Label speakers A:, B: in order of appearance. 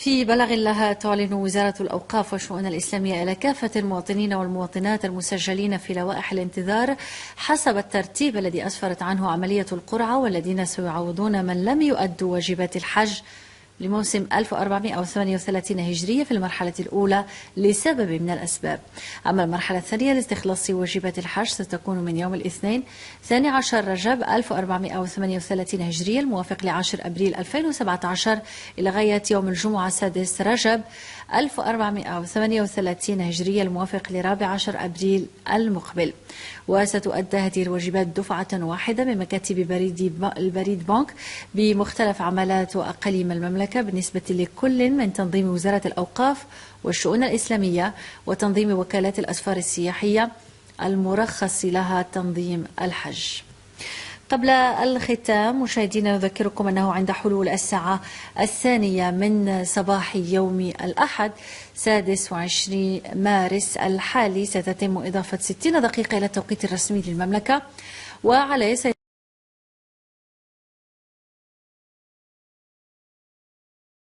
A: في بلاغ لها تعلن وزارة الأوقاف والشؤون الإسلامية إلى كافة المواطنين والمواطنات المسجلين في لوائح الانتظار حسب الترتيب الذي أسفرت عنه عملية القرعة، والذين سيعوضون من لم يؤدوا واجبات الحج لموسم 1438 هجرية في المرحلة الأولى لسبب من الأسباب. أما المرحلة الثانية لاستخلاص واجبات الحج ستكون من يوم الاثنين 12 رجب 1438 هجرية الموافق ل 10 أبريل 2017 إلى غاية يوم الجمعة 6 رجب 1438 هجرية الموافق ل 14 أبريل المقبل. وستؤدى هذه الواجبات دفعة واحدة من مكاتب البريد بنك بمختلف عملات وأقاليم المملكة بالنسبة لكل من تنظيم وزارة الأوقاف والشؤون الإسلامية وتنظيم وكالات الأسفار السياحية المرخص لها تنظيم الحج. قبل الختام مشاهدينا نذكركم أنه عند حلول الساعة 2 من صباح يوم الأحد 26 مارس الحالي ستتم إضافة 60 دقيقة إلى التوقيت الرسمي للمملكة، وعليه